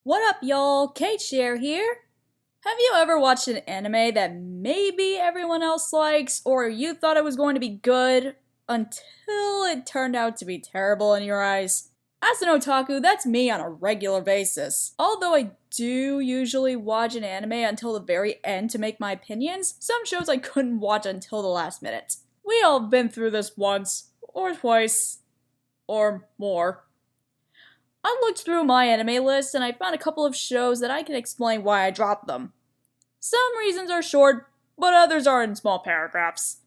What up, y'all? Kate Share here. Have you ever watched an anime that maybe everyone else likes, or you thought it was going to be good, until it turned out to be terrible in your eyes? As an otaku, that's me on a regular basis. Although I do usually watch an anime until the very end to make my opinions, some shows I couldn't watch until the last minute. We all been through this once, or twice, or more. I looked through my anime list and I found a couple of shows that I can explain why I dropped them. Some reasons are short, but others are in small paragraphs.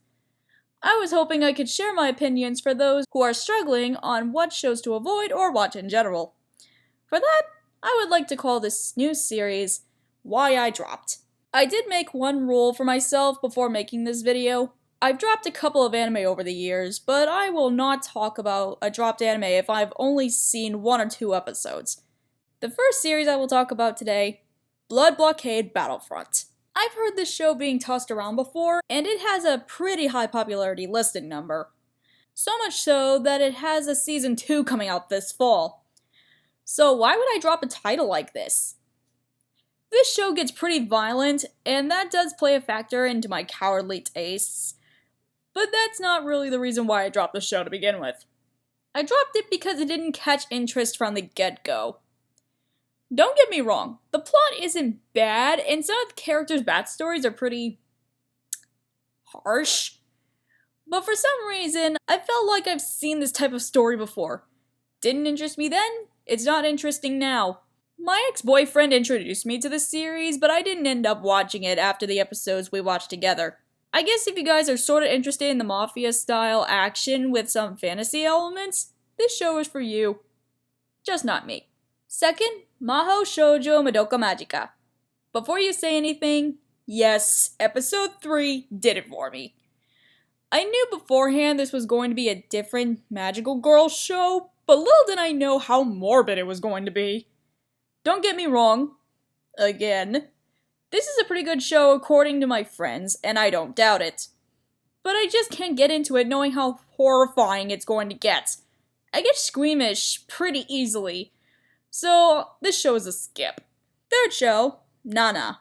I was hoping I could share my opinions for those who are struggling on what shows to avoid or watch in general. For that, I would like to call this new series Why I Dropped. I did make one rule for myself before making this video. I've dropped a couple of anime over the years, but I will not talk about a dropped anime if I've only seen one or two episodes. The first series I will talk about today, Blood Blockade Battlefront. I've heard this show being tossed around before, and it has a pretty high popularity listing number. So much so that it has a season 2 coming out this fall. So why would I drop a title like this? This show gets pretty violent, and that does play a factor into my cowardly tastes. But that's not really the reason why I dropped the show to begin with. I dropped it because it didn't catch interest from the get-go. Don't get me wrong, the plot isn't bad, and some of the characters' backstories are pretty harsh. But for some reason, I felt like I've seen this type of story before. Didn't interest me then, it's not interesting now. My ex-boyfriend introduced me to this series, but I didn't end up watching it after the episodes we watched together. I guess if you guys are sort of interested in the Mafia-style action with some fantasy elements, this show is for you. Just not me. Second, Mahou Shoujo Madoka Magica. Before you say anything, yes, episode 3 did it for me. I knew beforehand this was going to be a different magical girl show, but little did I know how morbid it was going to be. Don't get me wrong. Again. This is a pretty good show according to my friends, and I don't doubt it. But I just can't get into it knowing how horrifying it's going to get. I get squeamish pretty easily, so this show is a skip. Third show, Nana.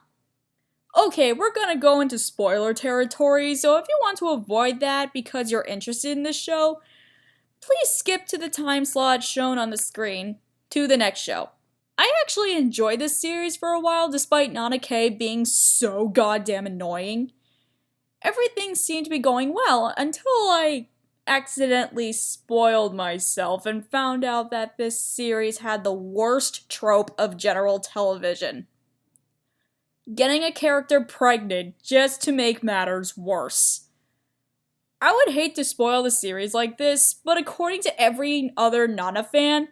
Okay, we're gonna go into spoiler territory, so if you want to avoid that because you're interested in this show, please skip to the time slot shown on the screen to the next show. I actually enjoyed this series for a while despite Nanake being so goddamn annoying. Everything seemed to be going well until I accidentally spoiled myself and found out that this series had the worst trope of general television. Getting a character pregnant just to make matters worse. I would hate to spoil the series like this, but according to every other Nana fan,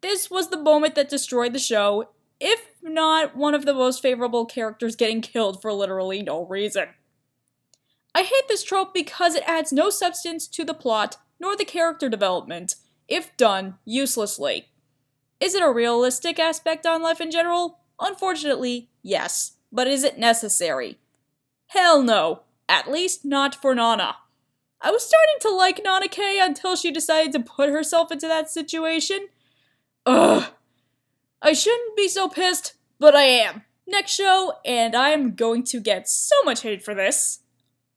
this was the moment that destroyed the show, if not one of the most favorable characters getting killed for literally no reason. I hate this trope because it adds no substance to the plot nor the character development, if done uselessly. Is it a realistic aspect on life in general? Unfortunately, yes. But is it necessary? Hell no. At least not for Nana. I was starting to like Nanake until she decided to put herself into that situation. Ugh. I shouldn't be so pissed, but I am. Next show, and I'm going to get so much hate for this.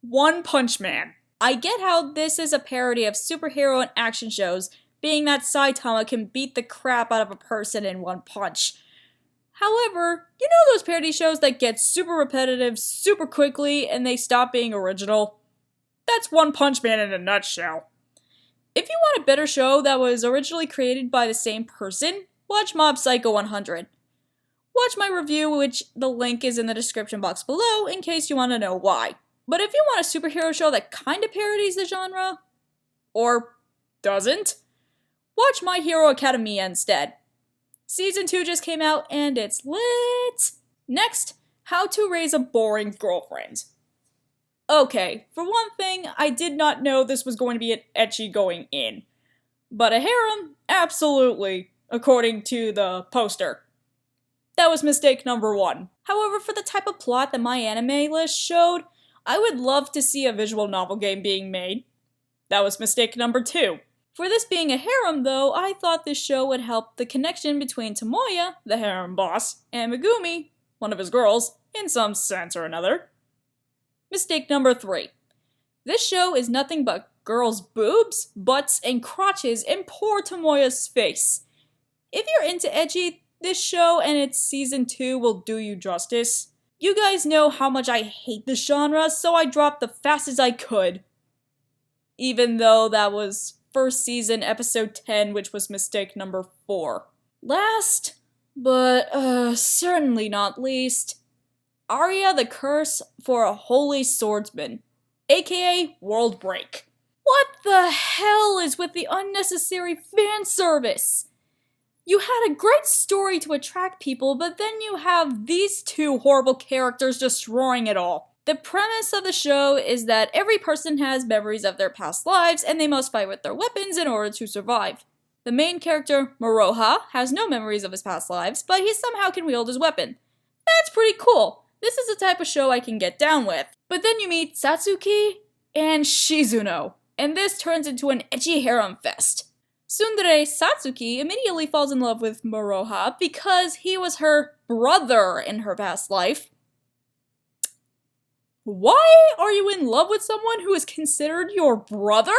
One Punch Man. I get how this is a parody of superhero and action shows, being that Saitama can beat the crap out of a person in one punch. However, you know those parody shows that get super repetitive super quickly and they stop being original? That's One Punch Man in a nutshell. If you want a better show that was originally created by the same person, watch Mob Psycho 100. Watch my review, which the link is in the description box below in case you want to know why. But if you want a superhero show that kinda parodies the genre, or doesn't, watch My Hero Academia instead. Season 2 just came out and it's lit! Next, How to Raise a Boring Girlfriend. Okay, for one thing, I did not know this was going to be an ecchi going in. But a harem? Absolutely, according to the poster. That was mistake number 1. However, for the type of plot that my anime list showed, I would love to see a visual novel game being made. That was mistake number 2. For this being a harem though, I thought this show would help the connection between Tomoya, the harem boss, and Megumi, one of his girls, in some sense or another. Mistake number 3. This show is nothing but girls' boobs, butts, and crotches in poor Tomoya's face. If you're into ecchi, this show and its season 2 will do you justice. You guys know how much I hate this genre, so I dropped the fast as I could. Even though that was first season episode 10, which was mistake number 4. Last, but certainly not least, Aria the Curse for a Holy Swordsman, aka World Break. What the hell is with the unnecessary fan service? You had a great story to attract people, but then you have these two horrible characters destroying it all. The premise of the show is that every person has memories of their past lives, and they must fight with their weapons in order to survive. The main character, Moroha, has no memories of his past lives, but he somehow can wield his weapon. That's pretty cool. This is the type of show I can get down with. But then you meet Satsuki and Shizuno, and this turns into an ecchi harem fest. Tsundere Satsuki immediately falls in love with Moroha because he was her brother in her past life. Why are you in love with someone who is considered your brother?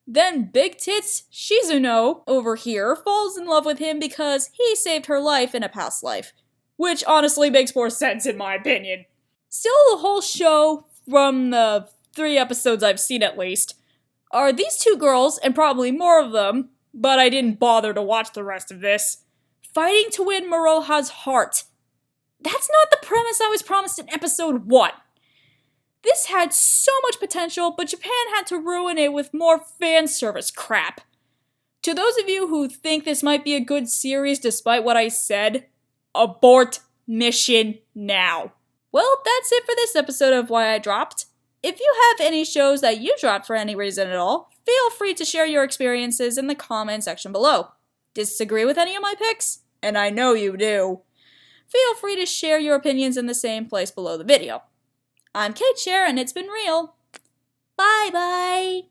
Then Big Tits Shizuno over here falls in love with him because he saved her life in a past life. Which honestly makes more sense in my opinion. Still, the whole show, from the 3 episodes I've seen at least, are these two girls, and probably more of them, but I didn't bother to watch the rest of this, fighting to win Moroha's heart. That's not the premise I was promised in episode 1. This had so much potential, but Japan had to ruin it with more fan service crap. To those of you who think this might be a good series despite what I said, abort mission now. Well, that's it for this episode of Why I Dropped. If you have any shows that you dropped for any reason at all, feel free to share your experiences in the comment section below. Disagree with any of my picks? And I know you do. Feel free to share your opinions in the same place below the video. I'm Kate Cher, and it's been real. Bye bye!